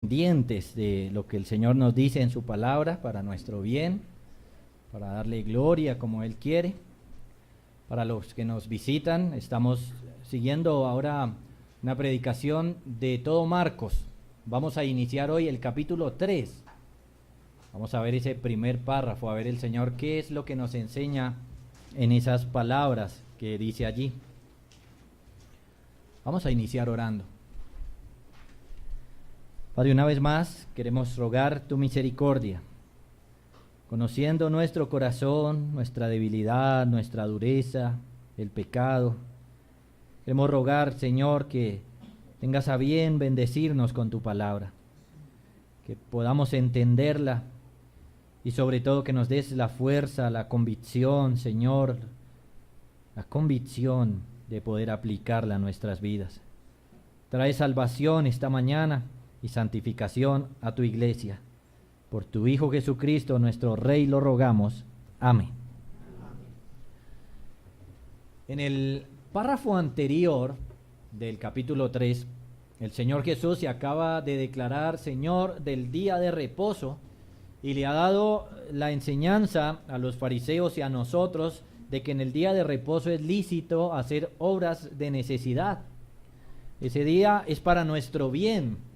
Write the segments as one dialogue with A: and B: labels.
A: Pendientes de lo que el Señor nos dice en su palabra para nuestro bien, para darle gloria como Él quiere. Para los que nos visitan, estamos siguiendo ahora una predicación de todo Marcos. Vamos a iniciar hoy el capítulo 3. Vamos a ver ese primer párrafo, a ver el Señor qué es lo que nos enseña en esas palabras que dice allí. Vamos a iniciar orando. Padre, una vez más queremos rogar tu misericordia, conociendo nuestro corazón, nuestra debilidad, nuestra dureza, el pecado. Queremos rogar, Señor, que tengas a bien bendecirnos con tu palabra, que podamos entenderla y sobre todo que nos des la fuerza, la convicción, Señor, la convicción de poder aplicarla a nuestras vidas. Trae salvación esta mañana y santificación a tu iglesia. Por tu Hijo Jesucristo, nuestro Rey, lo rogamos. Amén. En el párrafo anterior del capítulo 3, el Señor Jesús se acaba de declarar Señor del día de reposo y le ha dado la enseñanza a los fariseos y a nosotros de que en el día de reposo es lícito hacer obras de necesidad. Ese día es para nuestro bien.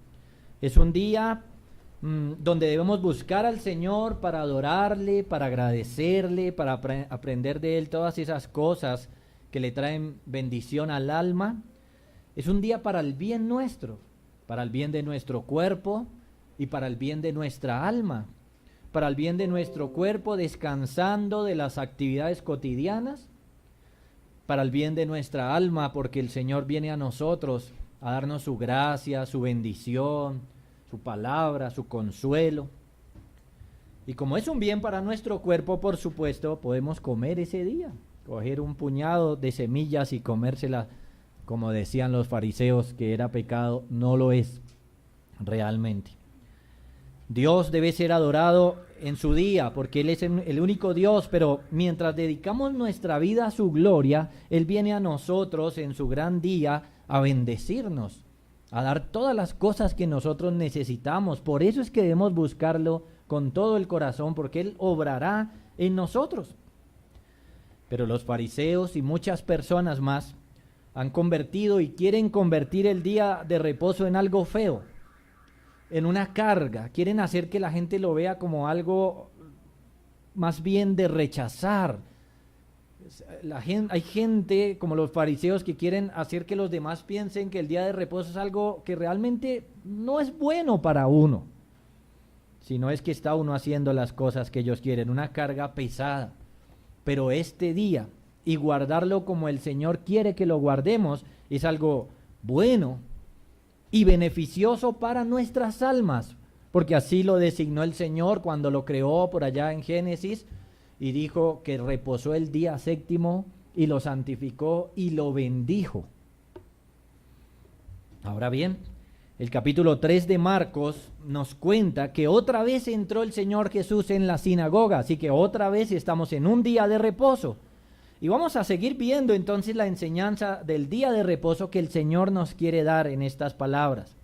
A: Es un día donde debemos buscar al Señor para adorarle, para agradecerle, para aprender de Él todas esas cosas que le traen bendición al alma. Es un día para el bien nuestro, para el bien de nuestro cuerpo y para el bien de nuestra alma. Para el bien de nuestro cuerpo descansando de las actividades cotidianas, para el bien de nuestra alma porque el Señor viene a nosotros a darnos su gracia, su bendición, su palabra, su consuelo. Y como es un bien para nuestro cuerpo, por supuesto, podemos comer ese día, coger un puñado de semillas y comérselas, como decían los fariseos que era pecado. No lo es realmente. Dios debe ser adorado en su día porque Él es el único Dios, pero mientras dedicamos nuestra vida a su gloria, Él viene a nosotros en su gran día a bendecirnos, a dar todas las cosas que nosotros necesitamos. Por eso es que debemos buscarlo con todo el corazón, porque Él obrará en nosotros. Pero los fariseos y muchas personas más han convertido y quieren convertir el día de reposo en algo feo, en una carga. Quieren hacer que la gente lo vea como algo más bien de rechazar. Hay gente como los fariseos que quieren hacer que los demás piensen que el día de reposo es algo que realmente no es bueno para uno, sino es que está uno haciendo las cosas que ellos quieren, una carga pesada. Pero este día, y guardarlo como el Señor quiere que lo guardemos, es algo bueno y beneficioso para nuestras almas, porque así lo designó el Señor cuando lo creó por allá en Génesis, y dijo que reposó el día séptimo y lo santificó y lo bendijo. Ahora bien, el capítulo 3 de Marcos nos cuenta que otra vez entró el Señor Jesús en la sinagoga, así que otra vez estamos en un día de reposo. Y vamos a seguir viendo entonces la enseñanza del día de reposo que el Señor nos quiere dar en estas palabras,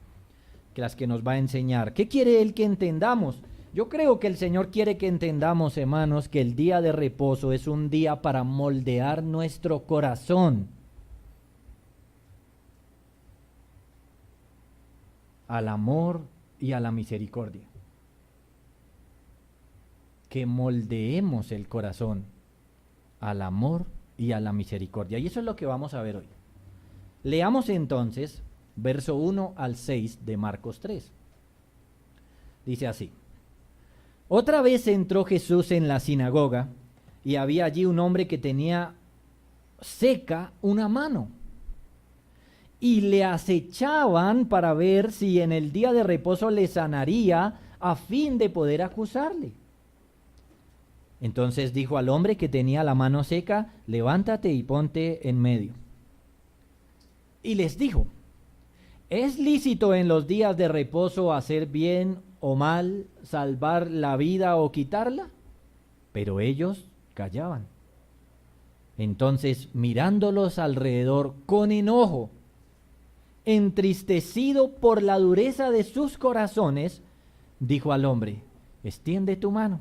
A: que las que nos va a enseñar. ¿Qué quiere Él que entendamos? Yo creo que el Señor quiere que entendamos, hermanos, que el día de reposo es un día para moldear nuestro corazón al amor y a la misericordia. Que moldeemos el corazón al amor y a la misericordia. Y eso es lo que vamos a ver hoy. Leamos entonces verso 1 al 6 de Marcos 3. Dice así: Otra vez entró Jesús en la sinagoga y había allí un hombre que tenía seca una mano. Y le acechaban para ver si en el día de reposo le sanaría a fin de poder acusarle. Entonces dijo al hombre que tenía la mano seca: levántate y ponte en medio. Y les dijo: ¿es lícito en los días de reposo hacer bien o mal, salvar la vida o quitarla? Pero ellos callaban. Entonces, mirándolos alrededor con enojo, entristecido por la dureza de sus corazones, dijo al hombre: extiende tu mano.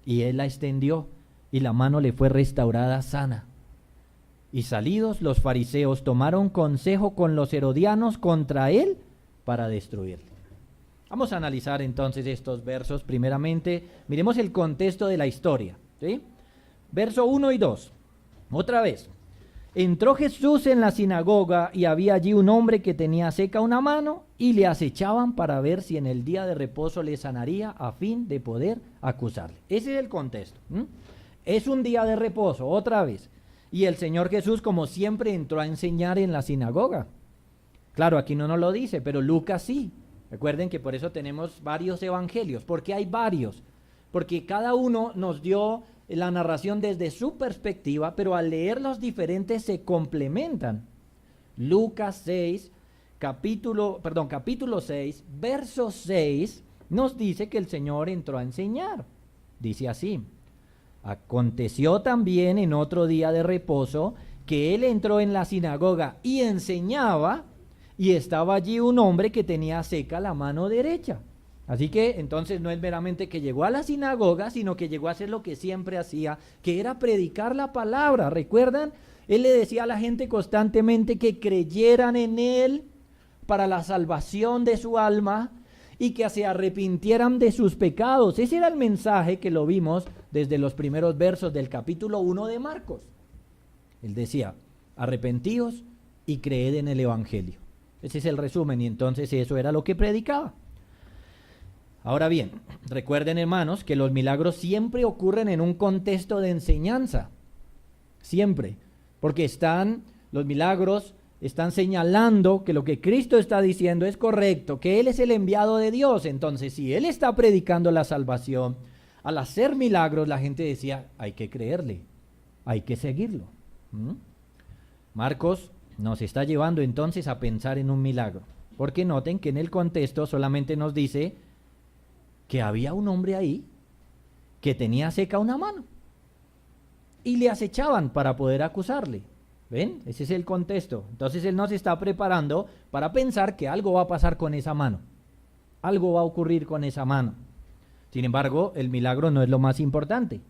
A: Y él la extendió, y la mano le fue restaurada sana. Y salidos los fariseos tomaron consejo con los herodianos contra él para destruirle. Vamos a analizar entonces estos versos. Primeramente, miremos el contexto de la historia, ¿sí? Verso 1 y 2. Otra vez. Entró Jesús en la sinagoga y había allí un hombre que tenía seca una mano y le acechaban para ver si en el día de reposo le sanaría a fin de poder acusarle. Ese es el contexto. Es un día de reposo, otra vez. Y el Señor Jesús, como siempre, entró a enseñar en la sinagoga. Claro, aquí no nos lo dice, pero Lucas sí. Recuerden que por eso tenemos varios evangelios. ¿Por qué hay varios? Porque cada uno nos dio la narración desde su perspectiva, pero al leer los diferentes se complementan. Lucas 6, capítulo 6, verso 6, nos dice que el Señor entró a enseñar. Dice así: aconteció también en otro día de reposo que él entró en la sinagoga y enseñaba, y estaba allí un hombre que tenía seca la mano derecha. Así que entonces no es meramente que llegó a la sinagoga, sino que llegó a hacer lo que siempre hacía, que era predicar la palabra. ¿Recuerdan? Él le decía a la gente constantemente que creyeran en él para la salvación de su alma y que se arrepintieran de sus pecados. Ese era el mensaje que lo vimos desde los primeros versos del capítulo 1 de Marcos. Él decía: arrepentíos y creed en el evangelio. Ese es el resumen, y entonces eso era lo que predicaba. Ahora bien, recuerden, hermanos, que los milagros siempre ocurren en un contexto de enseñanza. Siempre. Porque los milagros están señalando que lo que Cristo está diciendo es correcto, que Él es el enviado de Dios. Entonces, si Él está predicando la salvación, al hacer milagros, la gente decía: hay que creerle, hay que seguirlo. Marcos nos está llevando entonces a pensar en un milagro. Porque noten que en el contexto solamente nos dice que había un hombre ahí que tenía seca una mano y le acechaban para poder acusarle. ¿Ven? Ese es el contexto. Entonces él nos está preparando para pensar que algo va a pasar con esa mano. Algo va a ocurrir con esa mano. Sin embargo, el milagro no es lo más importante,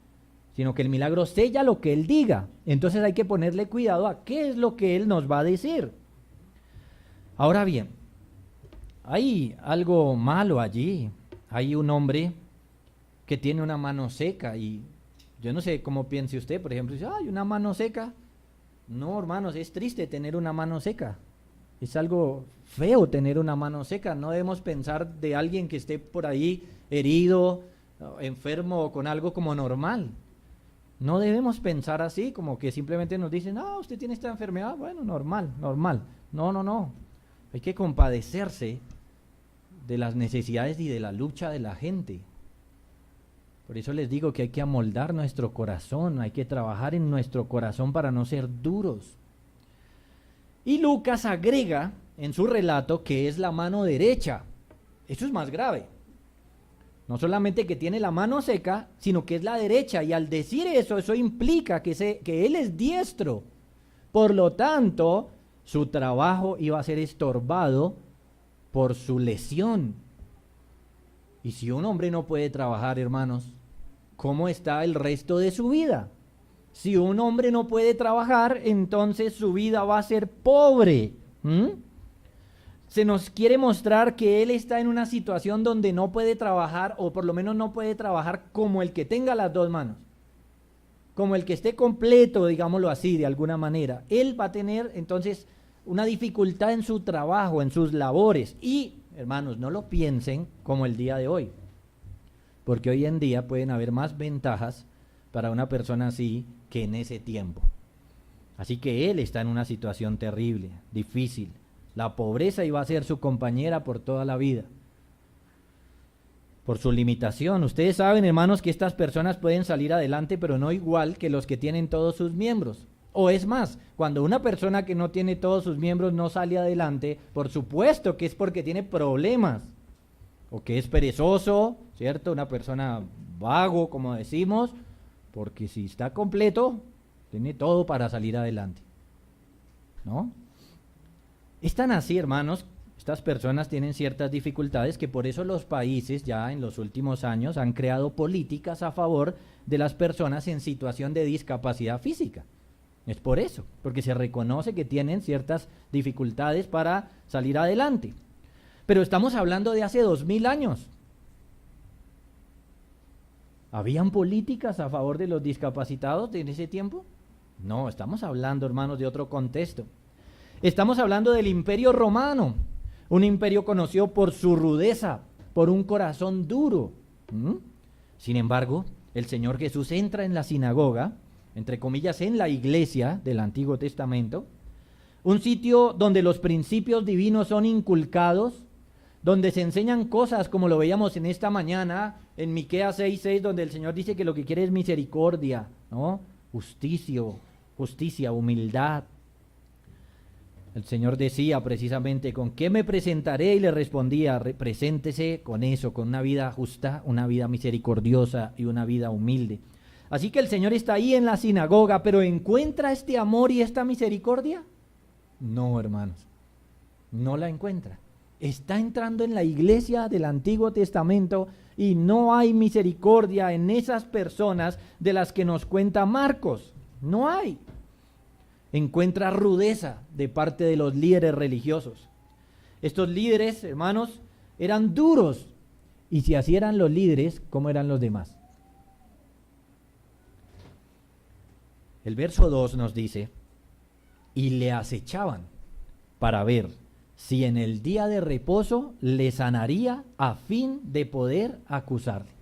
A: sino que el milagro sella lo que él diga. Entonces hay que ponerle cuidado a qué es lo que él nos va a decir. Ahora bien, hay algo malo allí. Hay un hombre que tiene una mano seca y yo no sé cómo piense usted, por ejemplo, dice: ¡ay, una mano seca! No, hermanos, es triste tener una mano seca. Es algo feo tener una mano seca. No debemos pensar de alguien que esté por ahí herido, enfermo o con algo como normal. No debemos pensar así, como que simplemente nos dicen: no, usted tiene esta enfermedad, bueno, normal. No. Hay que compadecerse de las necesidades y de la lucha de la gente. Por eso les digo que hay que amoldar nuestro corazón, hay que trabajar en nuestro corazón para no ser duros. Y Lucas agrega en su relato que es la mano derecha. Eso es más grave. No solamente que tiene la mano seca, sino que es la derecha. Y al decir eso implica que él es diestro. Por lo tanto, su trabajo iba a ser estorbado por su lesión. Y si un hombre no puede trabajar, hermanos, ¿cómo está el resto de su vida? Si un hombre no puede trabajar, entonces su vida va a ser pobre. Se nos quiere mostrar que él está en una situación donde no puede trabajar, o por lo menos no puede trabajar como el que tenga las dos manos, como el que esté completo, digámoslo así, de alguna manera. Él va a tener entonces una dificultad en su trabajo, en sus labores. Y, hermanos, no lo piensen como el día de hoy, porque hoy en día pueden haber más ventajas para una persona así que en ese tiempo. Así que él está en una situación terrible, difícil. La pobreza iba a ser su compañera por toda la vida, por su limitación. Ustedes saben, hermanos, que estas personas pueden salir adelante, pero no igual que los que tienen todos sus miembros. O es más, cuando una persona que no tiene todos sus miembros no sale adelante, por supuesto que es porque tiene problemas, o que es perezoso, ¿cierto? Una persona vago, como decimos, porque si está completo, tiene todo para salir adelante, ¿no? Es tan así, hermanos, estas personas tienen ciertas dificultades que por eso los países ya en los últimos años han creado políticas a favor de las personas en situación de discapacidad física. Es por eso, porque se reconoce que tienen ciertas dificultades para salir adelante. Pero estamos hablando de hace 2000 años. ¿Habían políticas a favor de los discapacitados en ese tiempo? No, estamos hablando, hermanos, de otro contexto. Estamos hablando del Imperio Romano, un imperio conocido por su rudeza, por un corazón duro. Sin embargo, el Señor Jesús entra en la sinagoga, entre comillas, en la iglesia del Antiguo Testamento, un sitio donde los principios divinos son inculcados, donde se enseñan cosas como lo veíamos en esta mañana, en Miqueas 6:6, donde el Señor dice que lo que quiere es misericordia, ¿no? Justicia, humildad. El Señor decía precisamente, ¿con qué me presentaré? Y le respondía, preséntese con eso, con una vida justa, una vida misericordiosa y una vida humilde. Así que el Señor está ahí en la sinagoga, pero ¿encuentra este amor y esta misericordia? No, hermanos, no la encuentra. Está entrando en la iglesia del Antiguo Testamento y no hay misericordia en esas personas de las que nos cuenta Marcos. No hay. Encuentra rudeza de parte de los líderes religiosos. Estos líderes, hermanos, eran duros. Y si así eran los líderes, ¿cómo eran los demás? El verso 2 nos dice, y le acechaban para ver si en el día de reposo le sanaría a fin de poder acusarle.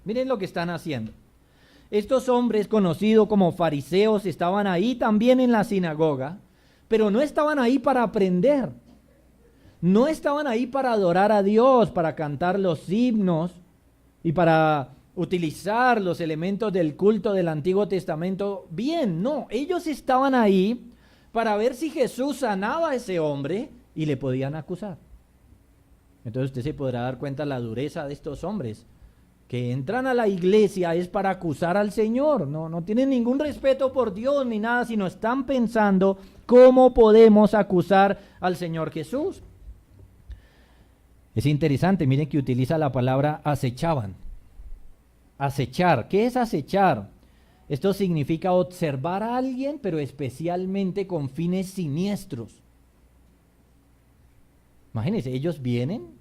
A: Miren lo que están haciendo. Estos hombres conocidos como fariseos estaban ahí también en la sinagoga, pero no estaban ahí para aprender. No estaban ahí para adorar a Dios, para cantar los himnos y para utilizar los elementos del culto del Antiguo Testamento. Bien, no, ellos estaban ahí para ver si Jesús sanaba a ese hombre y le podían acusar. Entonces usted se podrá dar cuenta la dureza de estos hombres que entran a la iglesia es para acusar al Señor. No tienen ningún respeto por Dios ni nada, sino están pensando cómo podemos acusar al Señor Jesús. Es interesante, miren que utiliza la palabra acechaban. Acechar, ¿qué es acechar? Esto significa observar a alguien, pero especialmente con fines siniestros. Imagínense, ellos vienen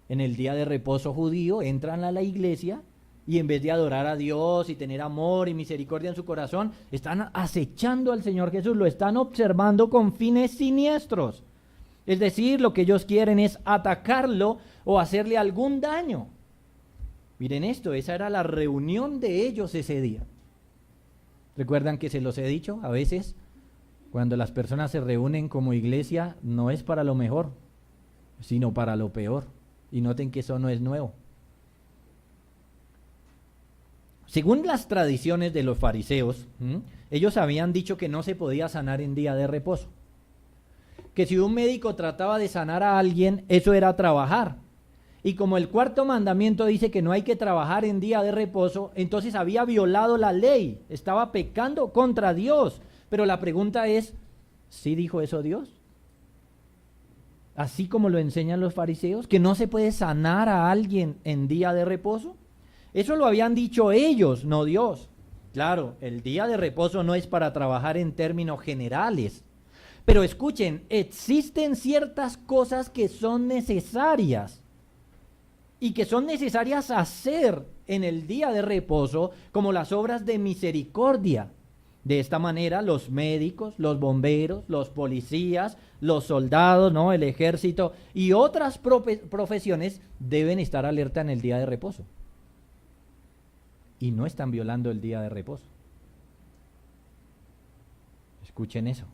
A: en el día de reposo judío, entran a la iglesia y en vez de adorar a Dios y tener amor y misericordia en su corazón, están acechando al Señor Jesús, lo están observando con fines siniestros. Es decir, lo que ellos quieren es atacarlo o hacerle algún daño. Miren esto, esa era la reunión de ellos ese día. ¿Recuerdan que se los he dicho? A veces, cuando las personas se reúnen como iglesia, no es para lo mejor, sino para lo peor. Y noten que eso no es nuevo. Según las tradiciones de los fariseos, ellos habían dicho que no se podía sanar en día de reposo. Que si un médico trataba de sanar a alguien, eso era trabajar. Y como el cuarto mandamiento dice que no hay que trabajar en día de reposo, entonces había violado la ley, estaba pecando contra Dios. Pero la pregunta es, ¿sí dijo eso Dios? Así como lo enseñan los fariseos, que no se puede sanar a alguien en día de reposo. Eso lo habían dicho ellos, no Dios. Claro, el día de reposo no es para trabajar en términos generales. Pero escuchen, existen ciertas cosas que son necesarias y que son necesarias hacer en el día de reposo, como las obras de misericordia. De esta manera, los médicos, los bomberos, los policías, los soldados, ¿no?, el ejército y otras profesiones deben estar alerta en el día de reposo. Y no están violando el día de reposo. Escuchen eso.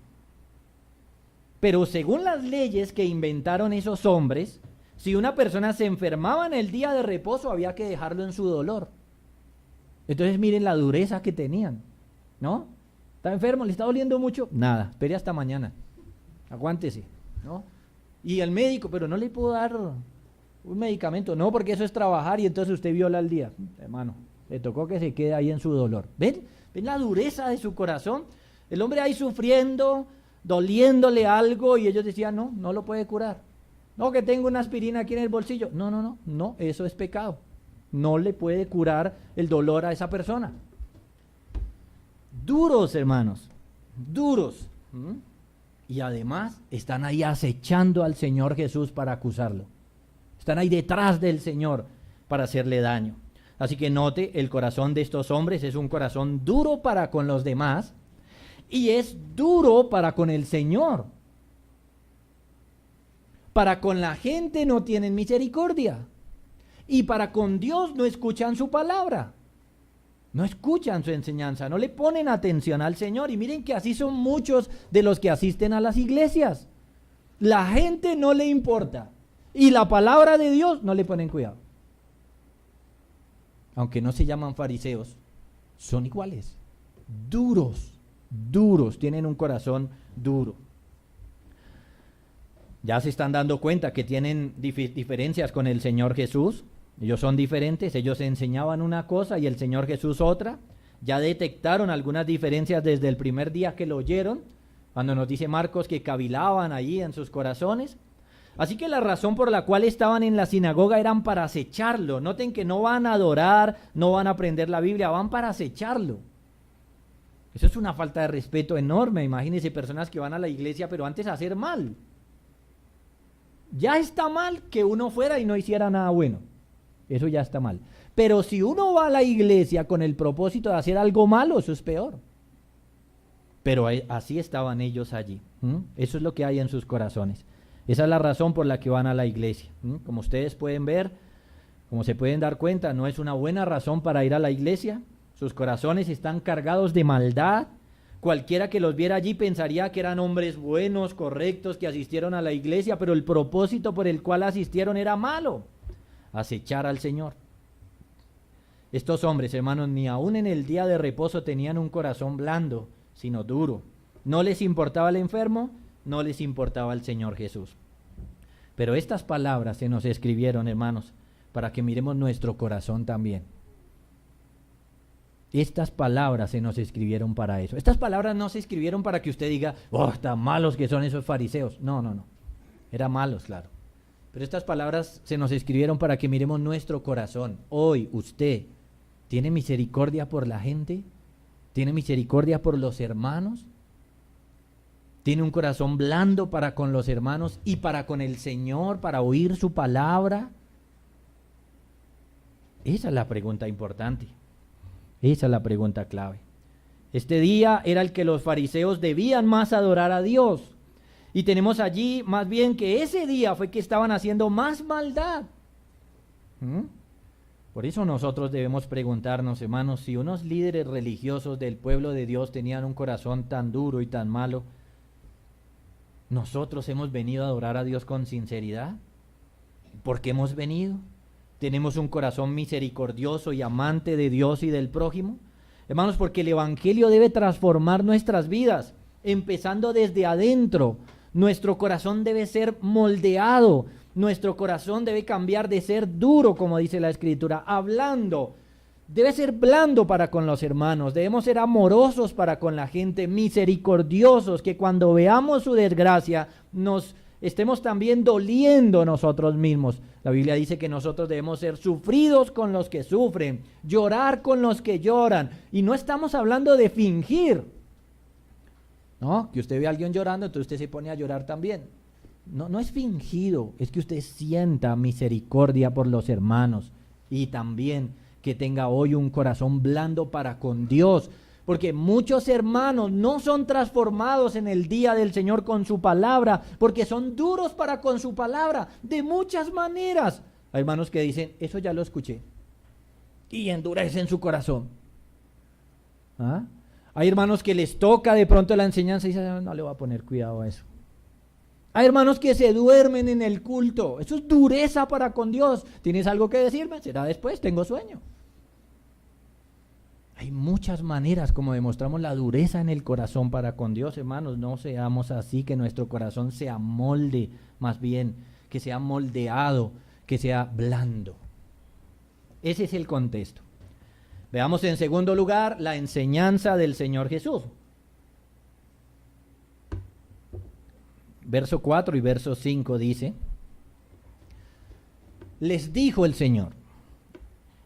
A: Pero según las leyes que inventaron esos hombres, si una persona se enfermaba en el día de reposo, había que dejarlo en su dolor. Entonces miren la dureza que tenían, ¿no? ¿Está enfermo? ¿Le está doliendo mucho? Nada, espere hasta mañana. Aguántese, ¿no? Y el médico, pero no le puedo dar un medicamento. No, porque eso es trabajar y entonces usted viola el día. Hermano, le tocó que se quede ahí en su dolor. ¿Ven? ¿Ven la dureza de su corazón? El hombre ahí sufriendo, doliéndole algo y ellos decían, no, no lo puede curar. No, que tengo una aspirina aquí en el bolsillo. No, eso es pecado. No le puede curar el dolor a esa persona. Duros, hermanos, duros. Y además están ahí acechando al Señor Jesús para acusarlo. Están ahí detrás del Señor para hacerle daño. Así que note, el corazón de estos hombres es un corazón duro para con los demás y es duro para con el Señor. Para con la gente no tienen misericordia y para con Dios no escuchan su palabra. No escuchan su enseñanza, no le ponen atención al Señor. Y miren que así son muchos de los que asisten a las iglesias. La gente no le importa y la palabra de Dios no le ponen cuidado. Aunque no se llaman fariseos, son iguales. Duros, tienen un corazón duro. Ya se están dando cuenta que tienen diferencias con el Señor Jesús. Ellos son diferentes, ellos enseñaban una cosa y el Señor Jesús otra. Ya detectaron algunas diferencias desde el primer día que lo oyeron, cuando nos dice Marcos que cavilaban allí en sus corazones. Así que la razón por la cual estaban en la sinagoga eran para acecharlo. Noten que no van a adorar, no van a aprender la Biblia, van para acecharlo. Eso es una falta de respeto enorme. Imagínense personas que van a la iglesia pero antes a hacer mal. Ya está mal que uno fuera y no hiciera nada bueno. Eso ya está mal. Pero si uno va a la iglesia con el propósito de hacer algo malo, eso es peor. Pero así estaban ellos allí. Eso es lo que hay en sus corazones. Esa es la razón por la que van a la iglesia. Como ustedes pueden ver, como se pueden dar cuenta, no es una buena razón para ir a la iglesia. Sus corazones están cargados de maldad. Cualquiera que los viera allí pensaría que eran hombres buenos, correctos, que asistieron a la iglesia, pero el propósito por el cual asistieron era malo: acechar al Señor. Estos hombres, hermanos, ni aún en el día de reposo tenían un corazón blando, sino duro. No les importaba el enfermo, no les importaba el Señor Jesús. Pero estas palabras se nos escribieron, hermanos, para que miremos nuestro corazón también. Estas palabras se nos escribieron para eso. Estas palabras no se escribieron para que usted diga, oh, tan malos que son esos fariseos. No. Eran malos, claro. Pero estas palabras se nos escribieron para que miremos nuestro corazón. Hoy, usted, ¿tiene misericordia por la gente? ¿Tiene misericordia por los hermanos? ¿Tiene un corazón blando para con los hermanos y para con el Señor, para oír su palabra? Esa es la pregunta importante. Esa es la pregunta clave. Este día era el que los fariseos debían más adorar a Dios. Y tenemos allí más bien que ese día fue que estaban haciendo más maldad. Por eso nosotros debemos preguntarnos, hermanos, si unos líderes religiosos del pueblo de Dios tenían un corazón tan duro y tan malo, ¿nosotros hemos venido a adorar a Dios con sinceridad? ¿Por qué hemos venido? ¿Tenemos un corazón misericordioso y amante de Dios y del prójimo? Hermanos, porque el Evangelio debe transformar nuestras vidas, empezando desde adentro. Nuestro corazón debe ser moldeado, nuestro corazón debe cambiar de ser duro, como dice la Escritura, hablando. Debe ser blando para con los hermanos, debemos ser amorosos para con la gente, misericordiosos, que cuando veamos su desgracia nos estemos también doliendo nosotros mismos. La Biblia dice que nosotros debemos ser sufridos con los que sufren, llorar con los que lloran. Y no estamos hablando de fingir, ¿no? Que usted ve a alguien llorando, entonces usted se pone a llorar también. No es fingido, es que usted sienta misericordia por los hermanos y también que tenga hoy un corazón blando para con Dios. Porque muchos hermanos no son transformados en el día del Señor con su palabra, porque son duros para con su palabra, de muchas maneras. Hay hermanos que dicen, eso ya lo escuché, y endurecen su corazón. Hay hermanos que les toca de pronto la enseñanza y dicen, no le voy a poner cuidado a eso. Hay hermanos que se duermen en el culto, eso es dureza para con Dios. ¿Tienes algo que decirme? Será después, tengo sueño. Hay muchas maneras como demostramos la dureza en el corazón para con Dios, hermanos. No seamos así, que nuestro corazón se amolde, más bien, que sea moldeado, que sea blando. Ese es el contexto. Veamos en segundo lugar la enseñanza del Señor Jesús. verso 4 y verso 5 dice: les dijo el Señor,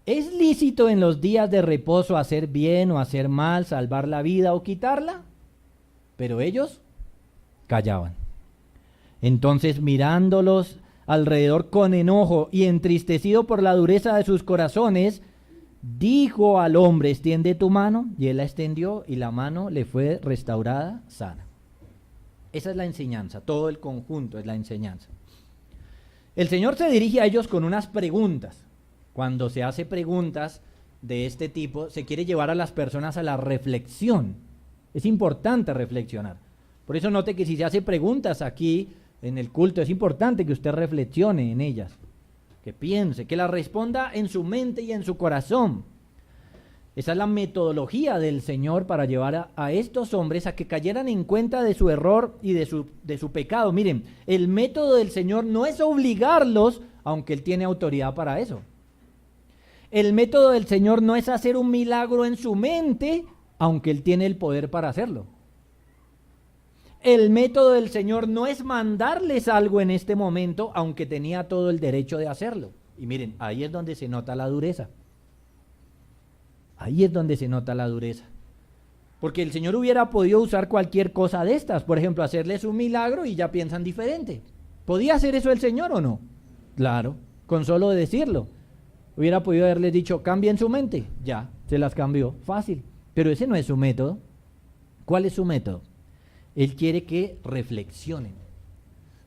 A: ¿es lícito en los días de reposo hacer bien o hacer mal, salvar la vida o quitarla? Pero ellos callaban. Entonces, mirándolos alrededor con enojo y entristecido por la dureza de sus corazones, dijo al hombre: extiende tu mano. Y él la extendió y la mano le fue restaurada sana. Esa es la enseñanza, todo el conjunto es la enseñanza. El Señor se dirige a ellos con unas preguntas. Cuando se hace preguntas de este tipo, se quiere llevar a las personas a la reflexión. Es importante reflexionar. Por eso note que si se hace preguntas aquí en el culto, es importante que usted reflexione en ellas, que piense, que las responda en su mente y en su corazón. Esa es la metodología del Señor para llevar a estos hombres a que cayeran en cuenta de su error y de su pecado. Miren, el método del Señor no es obligarlos, aunque Él tiene autoridad para eso. El método del Señor no es hacer un milagro en su mente, aunque Él tiene el poder para hacerlo. El método del Señor no es mandarles algo en este momento, aunque tenía todo el derecho de hacerlo. Y miren, ahí es donde se nota la dureza. Ahí es donde se nota la dureza. Porque el Señor hubiera podido usar cualquier cosa de estas. Por ejemplo, hacerles un milagro y ya piensan diferente. ¿Podía hacer eso el Señor o no? Claro, con solo decirlo. Hubiera podido haberles dicho, cambien su mente. Ya, se las cambió. Fácil. Pero ese no es su método. ¿Cuál es su método? Él quiere que reflexionen.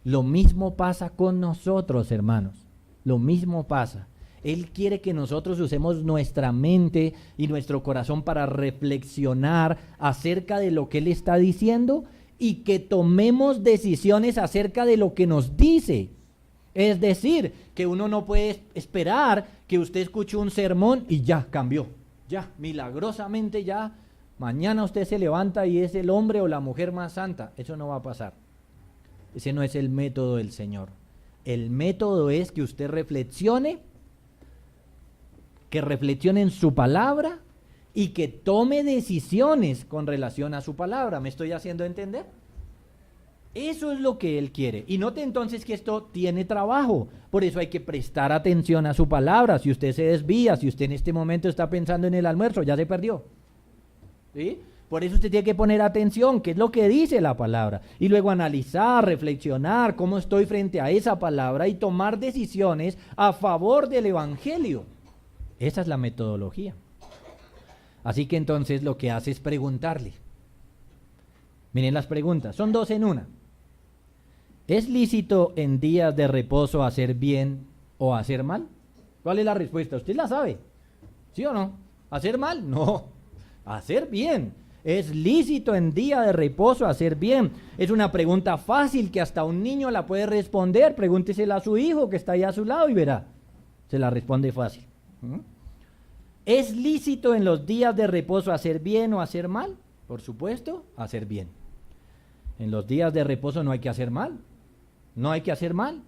A: Lo mismo pasa con nosotros, hermanos. Lo mismo pasa. Él quiere que nosotros usemos nuestra mente y nuestro corazón para reflexionar acerca de lo que Él está diciendo y que tomemos decisiones acerca de lo que nos dice. Es decir, que uno no puede esperar que usted escuche un sermón y ya cambió. Ya, milagrosamente ya, mañana usted se levanta y es el hombre o la mujer más santa. Eso no va a pasar. Ese no es el método del Señor. El método es que usted reflexione, en su palabra y que tome decisiones con relación a su palabra. ¿Me estoy haciendo entender? Eso es lo que Él quiere. Y note entonces que esto tiene trabajo. Por eso hay que prestar atención a su palabra. Si usted se desvía, si usted en este momento está pensando en el almuerzo, ya se perdió. ¿Sí? Por eso usted tiene que poner atención, qué es lo que dice la palabra. Y luego analizar, reflexionar cómo estoy frente a esa palabra y tomar decisiones a favor del evangelio. Esa es la metodología. Así que entonces lo que hace es preguntarle. Miren las preguntas, son dos en una. ¿Es lícito en días de reposo hacer bien o hacer mal? ¿Cuál es la respuesta? ¿Usted la sabe? ¿Sí o no? ¿Hacer mal? No. Hacer bien. ¿Es lícito en día de reposo hacer bien? Es una pregunta fácil que hasta un niño la puede responder. Pregúntesela a su hijo que está ahí a su lado y verá. Se la responde fácil. ¿Es lícito en los días de reposo hacer bien o hacer mal? Por supuesto, hacer bien. En los días de reposo no hay que hacer mal. No hay que hacer mal.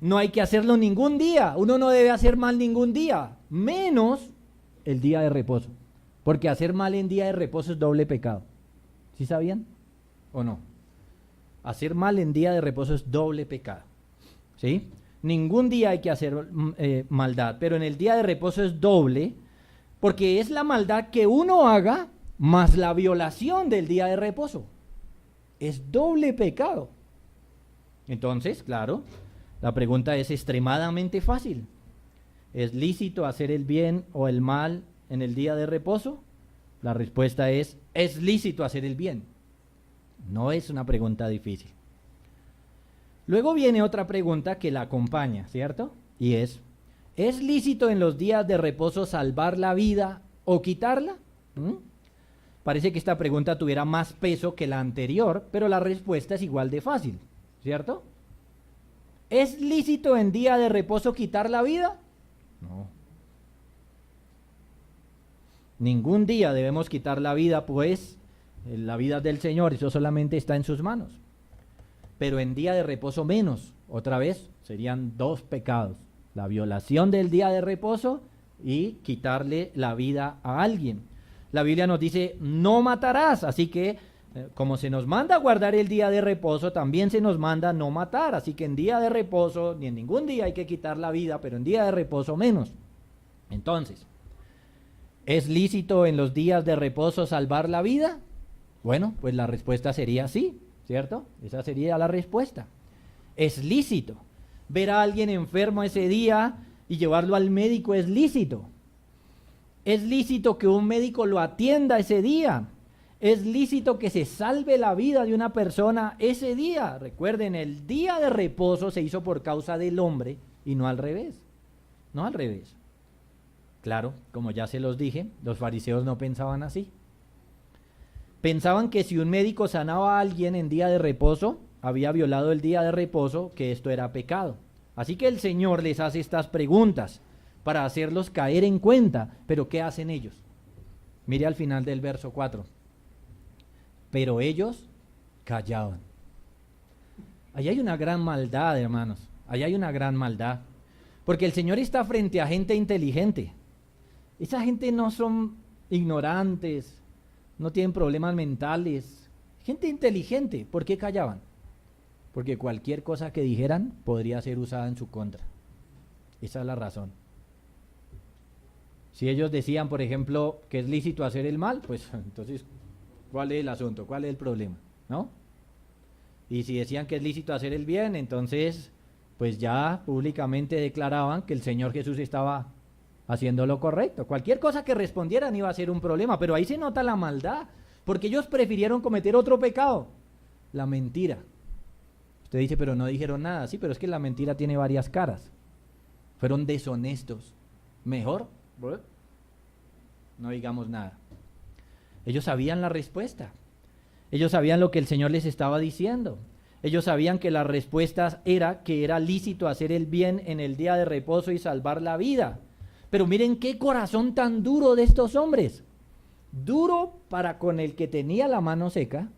A: No hay que hacerlo ningún día. Uno no debe hacer mal ningún día, menos el día de reposo. Porque hacer mal en día de reposo es doble pecado. ¿Sí sabían o no? Hacer mal en día de reposo es doble pecado. ¿Sí? Ningún día hay que hacer maldad, pero en el día de reposo es doble, porque es la maldad que uno haga más la violación del día de reposo. Es doble pecado. Entonces, claro, la pregunta es extremadamente fácil. ¿Es lícito hacer el bien o el mal en el día de reposo? La respuesta es lícito hacer el bien. No es una pregunta difícil. Luego viene otra pregunta que la acompaña, ¿cierto? Y ¿es lícito en los días de reposo salvar la vida o quitarla? Parece que esta pregunta tuviera más peso que la anterior, pero la respuesta es igual de fácil, ¿cierto? ¿Es lícito en día de reposo quitar la vida? No. Ningún día debemos quitar la vida, pues la vida del Señor, eso solamente está en sus manos. Pero en día de reposo menos, otra vez, serían dos pecados. La violación del día de reposo y quitarle la vida a alguien. La Biblia nos dice, no matarás, así que Como se nos manda a guardar el día de reposo, también se nos manda no matar. Así que en día de reposo, ni en ningún día hay que quitar la vida, pero en día de reposo menos. Entonces, ¿es lícito en los días de reposo salvar la vida? Bueno, pues la respuesta sería sí, ¿cierto? Esa sería la respuesta. Es lícito. Ver a alguien enfermo ese día y llevarlo al médico es lícito. Es lícito que un médico lo atienda ese día. Es lícito que se salve la vida de una persona ese día. Recuerden, el día de reposo se hizo por causa del hombre y no al revés. No al revés. Claro, como ya se los dije, los fariseos no pensaban así. Pensaban que si un médico sanaba a alguien en día de reposo, había violado el día de reposo, que esto era pecado. Así que el Señor les hace estas preguntas para hacerlos caer en cuenta. Pero ¿qué hacen ellos? Mire al final del verso 4. Pero ellos callaban. Ahí hay una gran maldad, hermanos. Ahí hay una gran maldad. Porque el Señor está frente a gente inteligente. Esa gente no son ignorantes, no tienen problemas mentales. Gente inteligente. ¿Por qué callaban? Porque cualquier cosa que dijeran podría ser usada en su contra. Esa es la razón. Si ellos decían, por ejemplo, que es lícito hacer el mal, pues entonces, ¿cuál es el asunto? ¿Cuál es el problema? ¿No? Y si decían que es lícito hacer el bien, entonces, pues ya públicamente declaraban que el Señor Jesús estaba haciendo lo correcto. Cualquier cosa que respondieran iba a ser un problema, pero ahí se nota la maldad, porque ellos prefirieron cometer otro pecado, la mentira. Usted dice, pero no dijeron nada. Sí, pero es que la mentira tiene varias caras. Fueron deshonestos. Mejor, no digamos nada. Ellos sabían la respuesta. Ellos sabían lo que el Señor les estaba diciendo. Ellos sabían que la respuesta era que era lícito hacer el bien en el día de reposo y salvar la vida. Pero miren qué corazón tan duro de estos hombres. Duro para con el que tenía la mano seca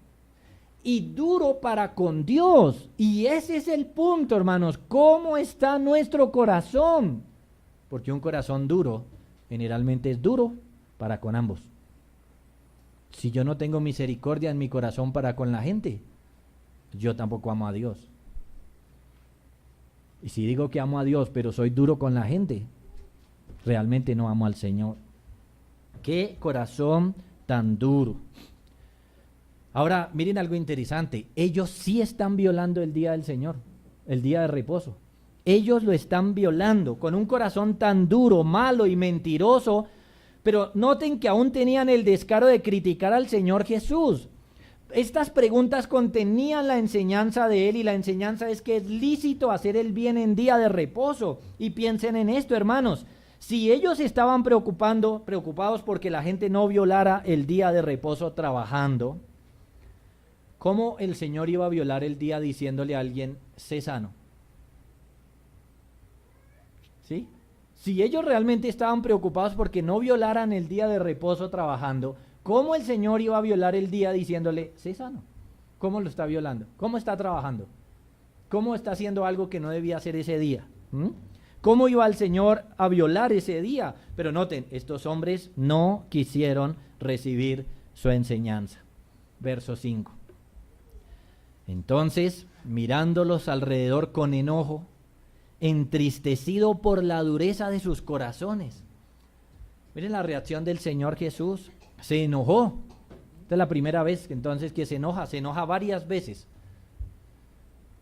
A: y duro para con Dios. Y ese es el punto, hermanos. ¿Cómo está nuestro corazón? Porque un corazón duro generalmente es duro para con ambos. Si yo no tengo misericordia en mi corazón para con la gente, yo tampoco amo a Dios. Y si digo que amo a Dios, pero soy duro con la gente, realmente no amo al Señor. ¡Qué corazón tan duro! Ahora, miren algo interesante. Ellos sí están violando el día del Señor, el día de reposo. Ellos lo están violando con un corazón tan duro, malo y mentiroso. Pero noten que aún tenían el descaro de criticar al Señor Jesús. Estas preguntas contenían la enseñanza de Él, y la enseñanza es que es lícito hacer el bien en día de reposo. Y piensen en esto, hermanos. Si ellos estaban preocupados porque la gente no violara el día de reposo trabajando, ¿cómo el Señor iba a violar el día diciéndole a alguien, sé sano? ¿Sí? Si ellos realmente estaban preocupados porque no violaran el día de reposo trabajando, ¿cómo el Señor iba a violar el día diciéndole, sé sano? ¿Cómo lo está violando? ¿Cómo está trabajando? ¿Cómo está haciendo algo que no debía hacer ese día? ¿Cómo iba el Señor a violar ese día? Pero noten, estos hombres no quisieron recibir su enseñanza. Verso 5. Entonces, mirándolos alrededor con enojo, entristecido por la dureza de sus corazones. Miren la reacción del Señor Jesús. Se enojó. Esta es la primera vez entonces que se enoja varias veces.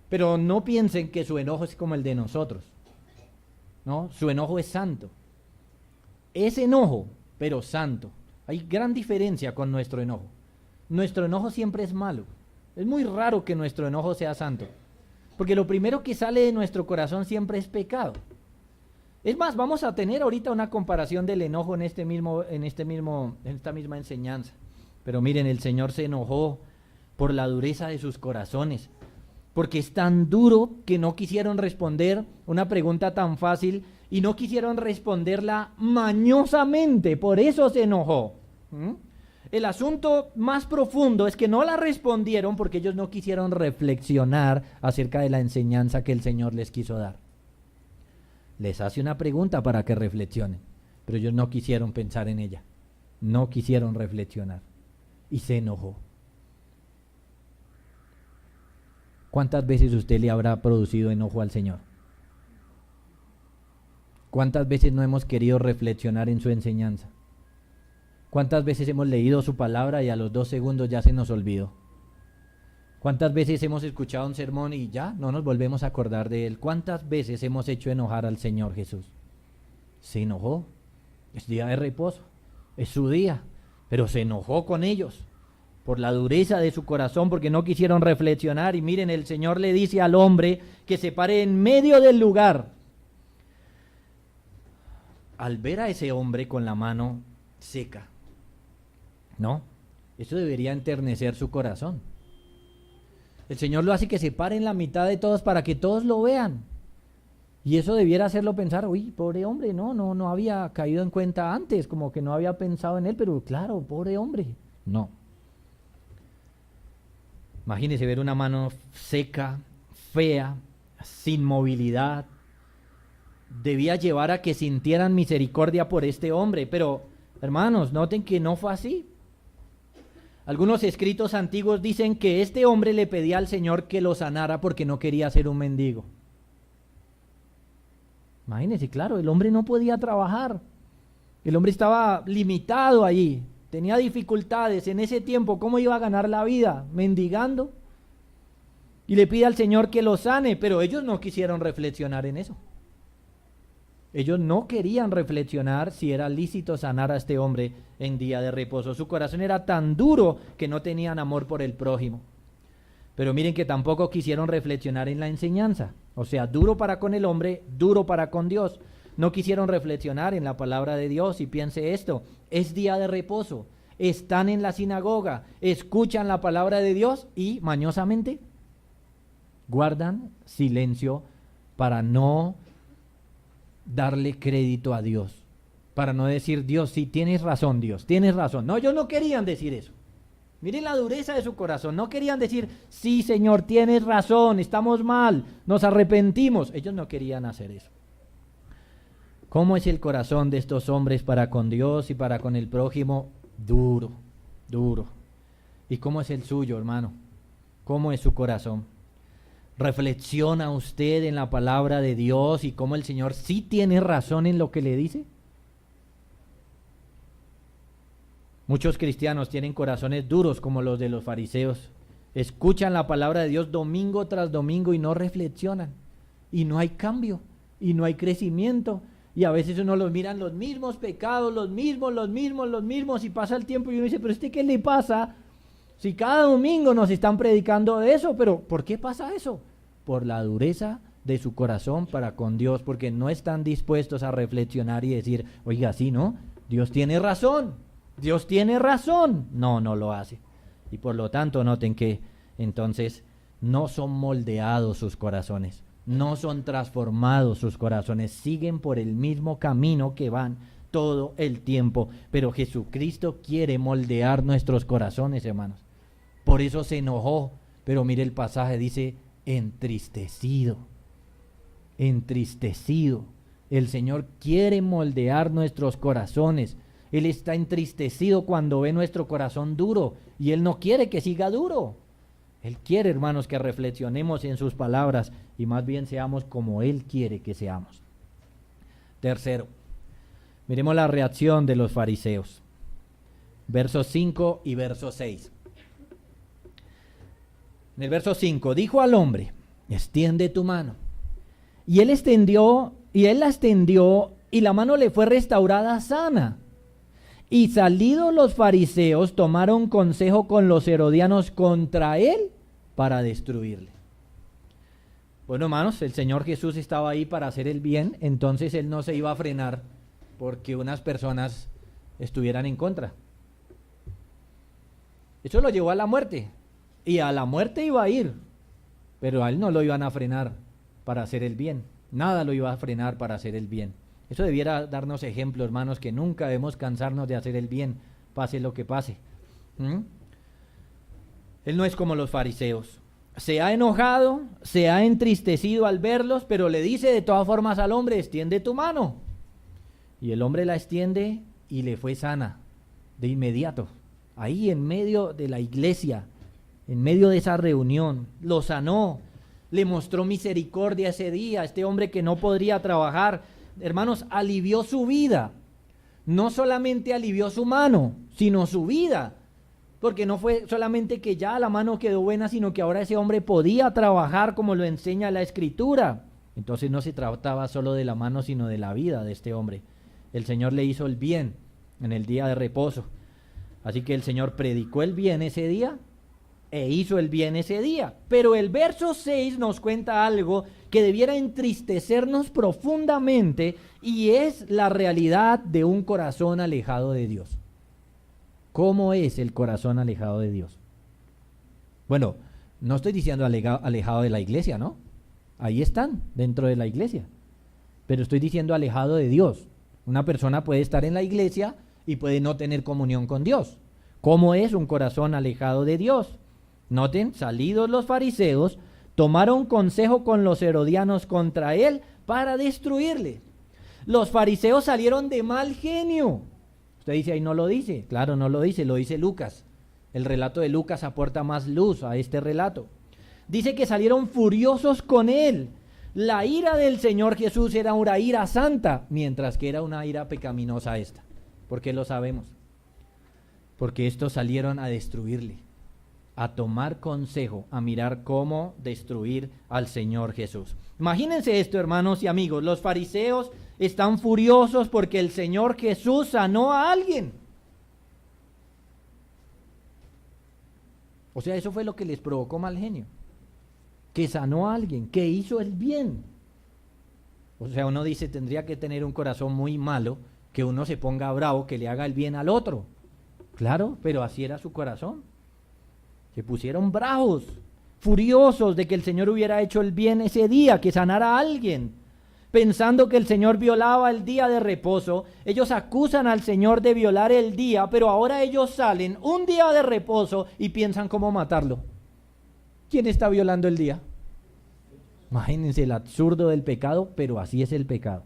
A: Pero no piensen que su enojo es como el de nosotros. No, su enojo es santo. Es enojo, pero santo. Hay gran diferencia con nuestro enojo. Nuestro enojo siempre es malo. Es muy raro que nuestro enojo sea santo. Porque lo primero que sale de nuestro corazón siempre es pecado. Es más, vamos a tener ahorita una comparación del enojo en esta misma enseñanza. Pero miren, el Señor se enojó por la dureza de sus corazones, porque es tan duro que no quisieron responder una pregunta tan fácil y no quisieron responderla mañosamente, por eso se enojó. El asunto más profundo es que no la respondieron porque ellos no quisieron reflexionar acerca de la enseñanza que el Señor les quiso dar. Les hace una pregunta para que reflexionen, pero ellos no quisieron pensar en ella, no quisieron reflexionar y se enojó. ¿Cuántas veces usted le habrá producido enojo al Señor? ¿Cuántas veces no hemos querido reflexionar en su enseñanza? ¿Cuántas veces hemos leído su palabra y a los 2 segundos ya se nos olvidó? ¿Cuántas veces hemos escuchado un sermón y ya no nos volvemos a acordar de él? ¿Cuántas veces hemos hecho enojar al Señor Jesús? Se enojó. Es día de reposo. Es su día. Pero se enojó con ellos por la dureza de su corazón, porque no quisieron reflexionar. Y miren, el Señor le dice al hombre que se pare en medio del lugar. Al ver a ese hombre con la mano seca, ¿no? Eso debería enternecer su corazón. El Señor lo hace que se pare en la mitad de todos para que todos lo vean. Y eso debiera hacerlo pensar, uy, pobre hombre, no había caído en cuenta antes, como que no había pensado en él, pero claro, pobre hombre. No. Imagínese ver una mano seca, fea, sin movilidad. Debía llevar a que sintieran misericordia por este hombre, pero hermanos, noten que no fue así. Algunos escritos antiguos dicen que este hombre le pedía al Señor que lo sanara porque no quería ser un mendigo. Imagínense, claro, el hombre no podía trabajar. El hombre estaba limitado allí, tenía dificultades en ese tiempo. ¿Cómo iba a ganar la vida? Mendigando. Y le pide al Señor que lo sane, pero ellos no quisieron reflexionar en eso. Ellos no querían reflexionar si era lícito sanar a este hombre en día de reposo. Su corazón era tan duro que no tenían amor por el prójimo. Pero miren que tampoco quisieron reflexionar en la enseñanza. O sea, duro para con el hombre, duro para con Dios. No quisieron reflexionar en la palabra de Dios. Y piense esto, es día de reposo. Están en la sinagoga, escuchan la palabra de Dios y mañosamente guardan silencio para no darle crédito a Dios, para no decir, Dios, sí, tienes razón, Dios, tienes razón. No, ellos no querían decir eso. Miren la dureza de su corazón. No querían decir, sí, Señor, tienes razón, estamos mal, nos arrepentimos. Ellos no querían hacer eso. ¿Cómo es el corazón de estos hombres para con Dios y para con el prójimo? Duro, duro. ¿Y cómo es el suyo, hermano? ¿Cómo es su corazón? ¿Reflexiona usted en la palabra de Dios y cómo el Señor sí tiene razón en lo que le dice? Muchos cristianos tienen corazones duros como los de los fariseos. Escuchan la palabra de Dios domingo tras domingo y no reflexionan. Y no hay cambio, y no hay crecimiento. Y a veces uno los miran los mismos pecados, los mismos, y pasa el tiempo y uno dice, pero ¿qué le pasa? Si cada domingo nos están predicando de eso, pero ¿por qué pasa eso? Por la dureza de su corazón para con Dios, porque no están dispuestos a reflexionar y decir, oiga, sí, ¿no? Dios tiene razón, Dios tiene razón. No lo hace. Y por lo tanto, noten que entonces no son moldeados sus corazones, no son transformados sus corazones, siguen por el mismo camino que van todo el tiempo. Pero Jesucristo quiere moldear nuestros corazones, hermanos. Por eso se enojó, pero mire el pasaje, dice entristecido. Entristecido. El Señor quiere moldear nuestros corazones. Él está entristecido cuando ve nuestro corazón duro y Él no quiere que siga duro. Él quiere, hermanos, que reflexionemos en sus palabras y más bien seamos como Él quiere que seamos. Tercero, miremos la reacción de los fariseos. Versos 5 y verso 6. En el verso 5, dijo al hombre, extiende tu mano. Y él la extendió, y la mano le fue restaurada sana. Y salidos los fariseos, tomaron consejo con los herodianos contra él para destruirle. Bueno, hermanos, el Señor Jesús estaba ahí para hacer el bien, entonces él no se iba a frenar porque unas personas estuvieran en contra. Eso lo llevó a la muerte. Y a la muerte iba a ir, pero a él no lo iban a frenar para hacer el bien. Nada lo iba a frenar para hacer el bien. Eso debiera darnos ejemplo, hermanos, que nunca debemos cansarnos de hacer el bien, pase lo que pase. Él no es como los fariseos. Se ha enojado, se ha entristecido al verlos, pero le dice de todas formas al hombre, extiende tu mano. Y el hombre la extiende y le fue sana de inmediato. Ahí en medio de la iglesia, en medio de esa reunión, lo sanó, le mostró misericordia ese día. Este hombre que no podría trabajar, hermanos, alivió su vida. No solamente alivió su mano, sino su vida. Porque no fue solamente que ya la mano quedó buena, sino que ahora ese hombre podía trabajar como lo enseña la Escritura. Entonces no se trataba solo de la mano, sino de la vida de este hombre. El Señor le hizo el bien en el día de reposo. Así que el Señor predicó el bien ese día e hizo el bien ese día. Pero el verso 6 nos cuenta algo que debiera entristecernos profundamente, y es la realidad de un corazón alejado de Dios. ¿Cómo es el corazón alejado de Dios? Bueno, no estoy diciendo alejado de la iglesia, ¿no? Ahí están, dentro de la iglesia. Pero estoy diciendo alejado de Dios. Una persona puede estar en la iglesia y puede no tener comunión con Dios. ¿Cómo es un corazón alejado de Dios? Noten, salidos los fariseos, tomaron consejo con los herodianos contra él para destruirle. Los fariseos salieron de mal genio. Usted dice, ahí no lo dice. Claro, no lo dice Lucas. El relato de Lucas aporta más luz a este relato. Dice que salieron furiosos con él. La ira del Señor Jesús era una ira santa, mientras que era una ira pecaminosa esta. ¿Por qué lo sabemos? Porque estos salieron a destruirle, a tomar consejo, a mirar cómo destruir al Señor Jesús. Imagínense esto, hermanos y amigos. Los fariseos están furiosos porque el Señor Jesús sanó a alguien. O sea, eso fue lo que les provocó mal genio. Que sanó a alguien, que hizo el bien. O sea, uno dice, tendría que tener un corazón muy malo, que uno se ponga bravo, que le haga el bien al otro. Claro, pero así era su corazón. Se pusieron bravos, furiosos de que el Señor hubiera hecho el bien ese día, que sanara a alguien. Pensando que el Señor violaba el día de reposo, ellos acusan al Señor de violar el día, pero ahora ellos salen un día de reposo y piensan cómo matarlo. ¿Quién está violando el día? Imagínense el absurdo del pecado, pero así es el pecado.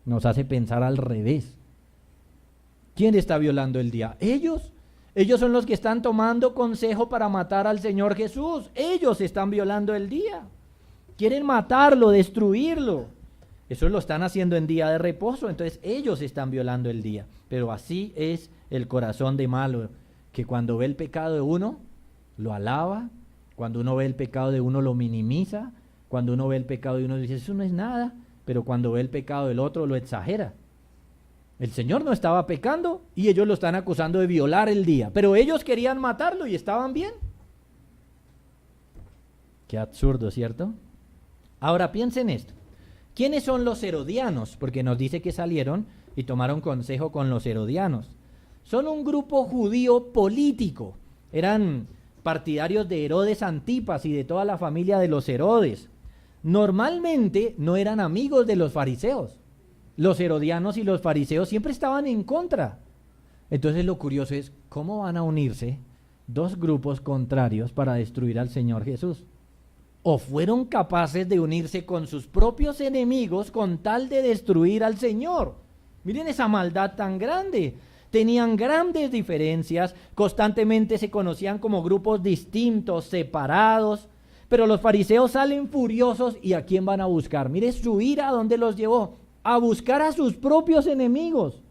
A: Nos hace pensar al revés. ¿Quién está violando el día? Ellos. Ellos son los que están tomando consejo para matar al Señor Jesús. Ellos están violando el día. Quieren matarlo, destruirlo. Eso lo están haciendo en día de reposo. Entonces ellos están violando el día. Pero así es el corazón de malo, que cuando ve el pecado de uno, lo alaba. Cuando uno ve el pecado de uno, lo minimiza. Cuando uno ve el pecado de uno, dice, eso no es nada. Pero cuando ve el pecado del otro, lo exagera. El Señor no estaba pecando y ellos lo están acusando de violar el día. Pero ellos querían matarlo y estaban bien. Qué absurdo, ¿cierto? Ahora piensen esto. ¿Quiénes son los herodianos? Porque nos dice que salieron y tomaron consejo con los herodianos. Son un grupo judío político. Eran partidarios de Herodes Antipas y de toda la familia de los Herodes. Normalmente no eran amigos de los fariseos. Los herodianos y los fariseos siempre estaban en contra. Entonces lo curioso es, ¿cómo van a unirse dos grupos contrarios para destruir al Señor Jesús? ¿O fueron capaces de unirse con sus propios enemigos con tal de destruir al Señor? Miren esa maldad tan grande. Tenían grandes diferencias, constantemente se conocían como grupos distintos, separados. Pero los fariseos salen furiosos, ¿y a quién van a buscar? Mire su ira, ¿a dónde los llevó? A buscar a sus propios enemigos,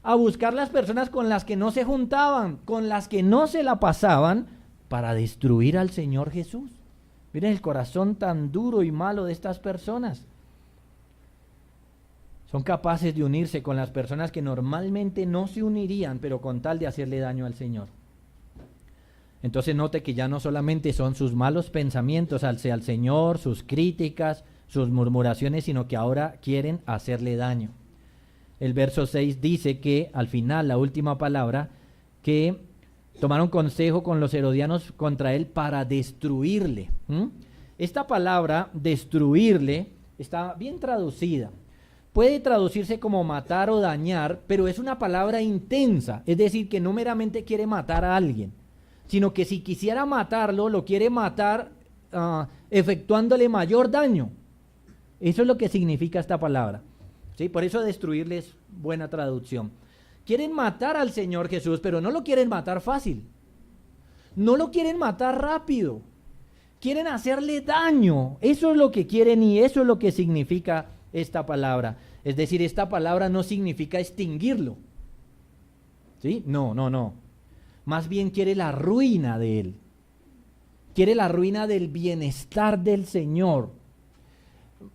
A: a buscar las personas con las que no se juntaban, con las que no se la pasaban, para destruir al Señor Jesús. Miren el corazón tan duro y malo de estas personas. Son capaces de unirse con las personas que normalmente no se unirían, pero con tal de hacerle daño al Señor. Entonces note que ya no solamente son sus malos pensamientos hacia el Señor, sus críticas, sus murmuraciones, sino que ahora quieren hacerle daño. El verso 6 dice que al final, la última palabra, que tomaron consejo con los herodianos contra él para destruirle. Esta palabra, destruirle, está bien traducida. Puede traducirse como matar o dañar, pero es una palabra intensa, es decir, que no meramente quiere matar a alguien, sino que si quisiera matarlo, lo quiere matar efectuándole mayor daño. Eso es lo que significa esta palabra. ¿Sí? Por eso destruirle es buena traducción. Quieren matar al Señor Jesús, pero no lo quieren matar fácil. No lo quieren matar rápido. Quieren hacerle daño. Eso es lo que quieren y eso es lo que significa esta palabra. Es decir, esta palabra no significa extinguirlo. ¿Sí? No. Más bien quiere la ruina de él. Quiere la ruina del bienestar del Señor.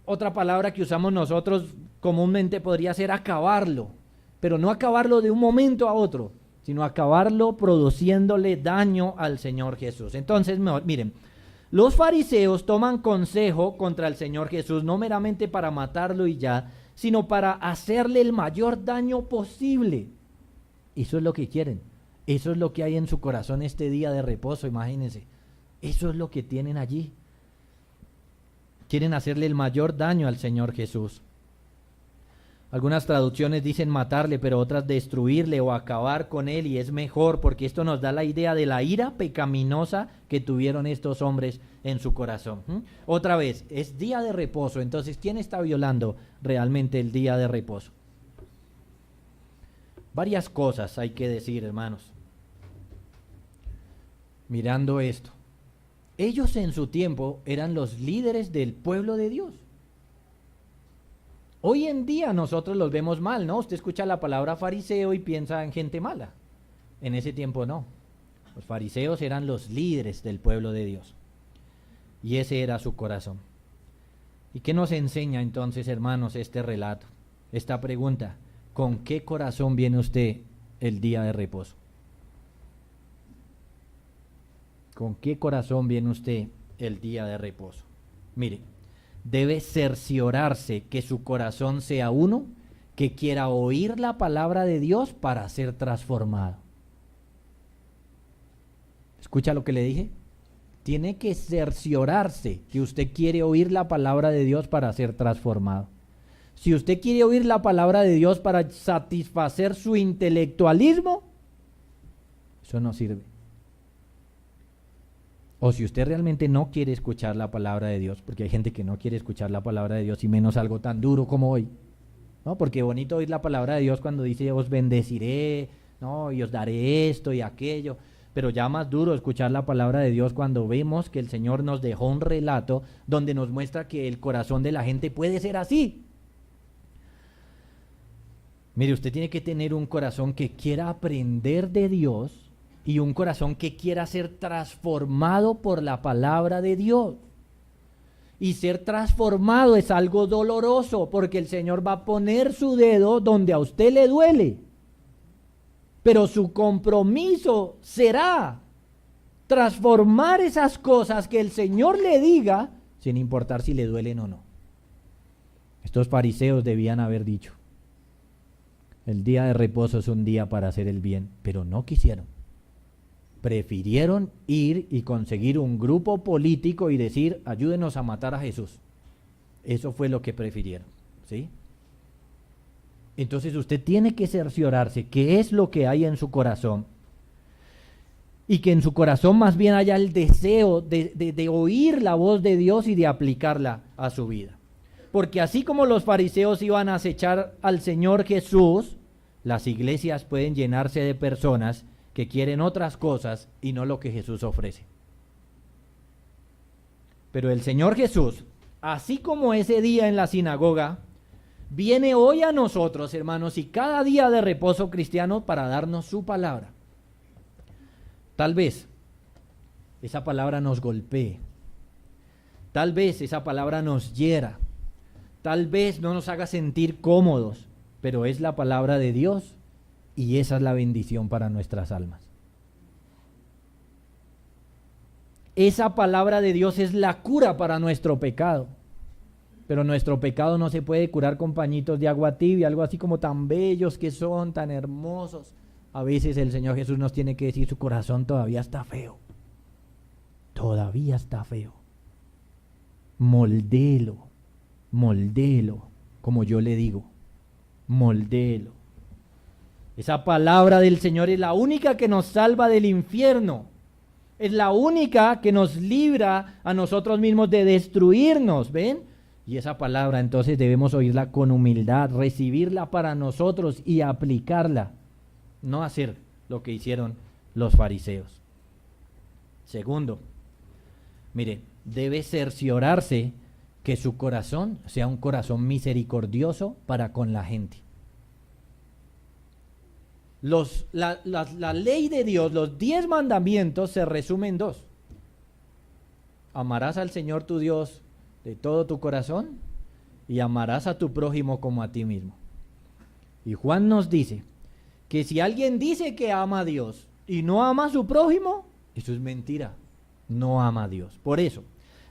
A: Otra palabra que usamos nosotros comúnmente podría ser acabarlo, pero no acabarlo de un momento a otro, sino acabarlo produciéndole daño al Señor Jesús. Entonces, miren, los fariseos toman consejo contra el Señor Jesús, no meramente para matarlo y ya, sino para hacerle el mayor daño posible. Eso es lo que quieren. Eso es lo que hay en su corazón este día de reposo, imagínense. Eso es lo que tienen allí. Quieren hacerle el mayor daño al Señor Jesús. Algunas traducciones dicen matarle, pero otras destruirle o acabar con él, y es mejor porque esto nos da la idea de la ira pecaminosa que tuvieron estos hombres en su corazón. Otra vez, es día de reposo, entonces ¿quién está violando realmente el día de reposo? Varias cosas hay que decir, hermanos, mirando esto. Ellos en su tiempo eran los líderes del pueblo de Dios. Hoy en día nosotros los vemos mal, ¿no? Usted escucha la palabra fariseo y piensa en gente mala. En ese tiempo no. Los fariseos eran los líderes del pueblo de Dios. Y ese era su corazón. ¿Y qué nos enseña entonces, hermanos, este relato? Esta pregunta: ¿con qué corazón viene usted el día de reposo? ¿Con qué corazón viene usted el día de reposo? Mire, debe cerciorarse que su corazón sea uno que quiera oír la palabra de Dios para ser transformado. ¿Escucha lo que le dije? Tiene que cerciorarse que usted quiere oír la palabra de Dios para ser transformado. Si usted quiere oír la palabra de Dios para satisfacer su intelectualismo, eso no sirve. O si usted realmente no quiere escuchar la palabra de Dios, porque hay gente que no quiere escuchar la palabra de Dios y menos algo tan duro como hoy, ¿no? Porque bonito oír la palabra de Dios cuando dice os bendeciré, ¿no? Y os daré esto y aquello, pero ya más duro escuchar la palabra de Dios cuando vemos que el Señor nos dejó un relato donde nos muestra que el corazón de la gente puede ser así. Mire, usted tiene que tener un corazón que quiera aprender de Dios y un corazón que quiera ser transformado por la palabra de Dios. Y ser transformado es algo doloroso porque el Señor va a poner su dedo donde a usted le duele. Pero su compromiso será transformar esas cosas que el Señor le diga, sin importar si le duelen o no. Estos fariseos debían haber dicho: el día de reposo es un día para hacer el bien, pero no quisieron. Prefirieron ir y conseguir un grupo político y decir: ayúdenos a matar a Jesús. Eso fue lo que prefirieron, ¿sí? Entonces usted tiene que cerciorarse qué es lo que hay en su corazón y que en su corazón más bien haya el deseo de oír la voz de Dios y de aplicarla a su vida. Porque así como los fariseos iban a acechar al Señor Jesús, las iglesias pueden llenarse de personas que quieren otras cosas y no lo que Jesús ofrece. Pero el Señor Jesús, así como ese día en la sinagoga, viene hoy a nosotros, hermanos, y cada día de reposo cristiano para darnos su palabra. Tal vez esa palabra nos golpee, tal vez esa palabra nos hiera, tal vez no nos haga sentir cómodos, pero es la palabra de Dios y esa es la bendición para nuestras almas. Esa palabra de Dios es la cura para nuestro pecado. Pero nuestro pecado no se puede curar con pañitos de agua tibia, algo así como tan bellos que son, tan hermosos. A veces el Señor Jesús nos tiene que decir: su corazón todavía está feo. Todavía está feo. Moldéelo, como yo le digo. Moldéelo. Esa palabra del Señor es la única que nos salva del infierno. Es la única que nos libra a nosotros mismos de destruirnos, ¿ven? Y esa palabra entonces debemos oírla con humildad, recibirla para nosotros y aplicarla. No hacer lo que hicieron los fariseos. Segundo, mire, debe cerciorarse que su corazón sea un corazón misericordioso para con la gente. La ley de Dios, los 10 mandamientos se resumen en 2. Amarás al Señor tu Dios de todo tu corazón y amarás a tu prójimo como a ti mismo. Y Juan nos dice que si alguien dice que ama a Dios y no ama a su prójimo, eso es mentira, no ama a Dios. Por eso,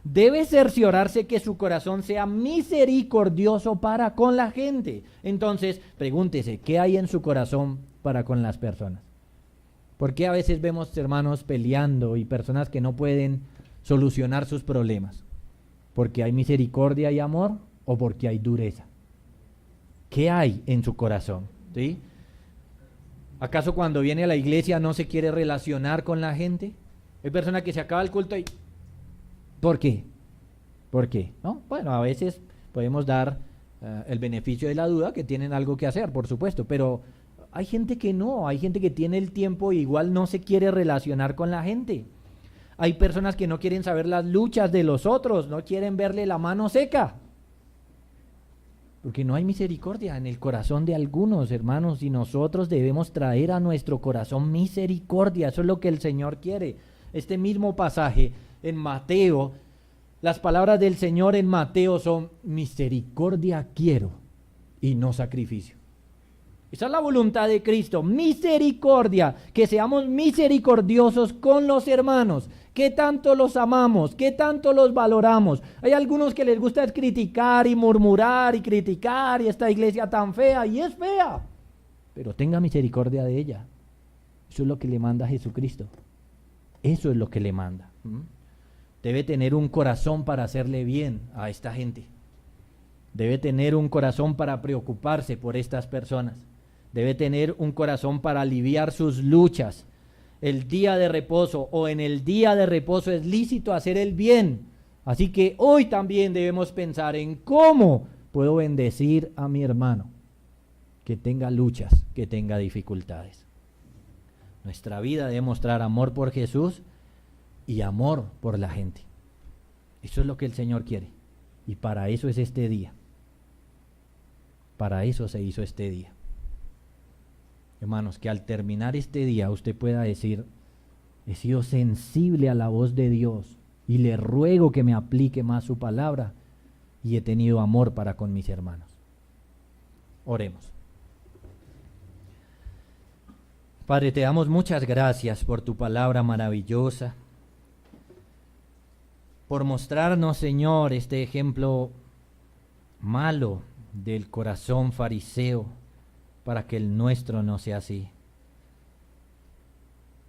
A: debe cerciorarse que su corazón sea misericordioso para con la gente. Entonces, pregúntese, ¿qué hay en su corazón para con las personas? ¿Por qué a veces vemos hermanos peleando y personas que no pueden solucionar sus problemas? ¿Porque hay misericordia y amor o porque hay dureza? ¿Qué hay en su corazón? ¿Sí? ¿Acaso cuando viene a la iglesia no se quiere relacionar con la gente? Hay personas que se acaba el culto y... ¿Por qué? ¿Por qué? ¿No? Bueno, a veces podemos dar el beneficio de la duda, que tienen algo que hacer, por supuesto, pero hay gente que no, hay gente que tiene el tiempo y igual no se quiere relacionar con la gente. Hay personas que no quieren saber las luchas de los otros, no quieren verle la mano seca. Porque no hay misericordia en el corazón de algunos, hermanos, y nosotros debemos traer a nuestro corazón misericordia. Eso es lo que el Señor quiere. Este mismo pasaje en Mateo, las palabras del Señor en Mateo son: misericordia quiero y no sacrificio. Esa es la voluntad de Cristo, misericordia, que seamos misericordiosos con los hermanos, que tanto los amamos, que tanto los valoramos. Hay algunos que les gusta criticar y murmurar y criticar, y esta iglesia tan fea, y es fea, pero tenga misericordia de ella. Eso es lo que le manda Jesucristo, eso es lo que le manda. Debe tener un corazón para hacerle bien a esta gente, debe tener un corazón para preocuparse por estas personas. Debe tener un corazón para aliviar sus luchas. El día de reposo o en el día de reposo es lícito hacer el bien. Así que hoy también debemos pensar en cómo puedo bendecir a mi hermano que tenga luchas, que tenga dificultades. Nuestra vida debe mostrar amor por Jesús y amor por la gente. Eso es lo que el Señor quiere. Y para eso es este día. Para eso se hizo este día. Hermanos, que al terminar este día usted pueda decir: he sido sensible a la voz de Dios y le ruego que me aplique más su palabra, y he tenido amor para con mis hermanos. Oremos. Padre, te damos muchas gracias por tu palabra maravillosa, por mostrarnos, Señor, este ejemplo malo del corazón fariseo, para que el nuestro no sea así.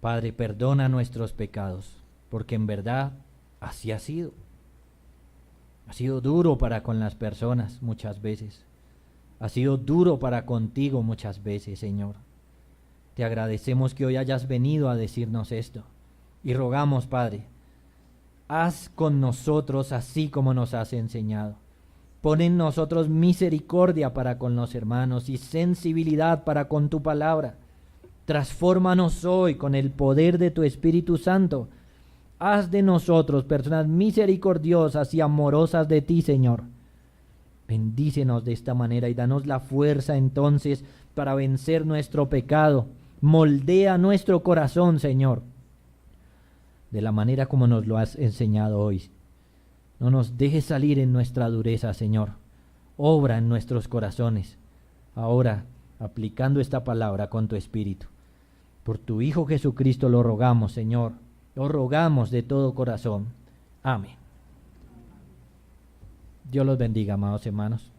A: Padre, perdona nuestros pecados, porque en verdad así ha sido. Ha sido duro para con las personas muchas veces. Ha sido duro para contigo muchas veces, Señor. Te agradecemos que hoy hayas venido a decirnos esto. Y rogamos, Padre, haz con nosotros así como nos has enseñado. Pon en nosotros misericordia para con los hermanos y sensibilidad para con tu palabra. Transfórmanos hoy con el poder de tu Espíritu Santo. Haz de nosotros personas misericordiosas y amorosas de ti, Señor. Bendícenos de esta manera y danos la fuerza entonces para vencer nuestro pecado. Moldea nuestro corazón, Señor, de la manera como nos lo has enseñado hoy. No nos dejes salir en nuestra dureza, Señor. Obra en nuestros corazones. Ahora, aplicando esta palabra con tu Espíritu. Por tu Hijo Jesucristo lo rogamos, Señor. Lo rogamos de todo corazón. Amén. Dios los bendiga, amados hermanos.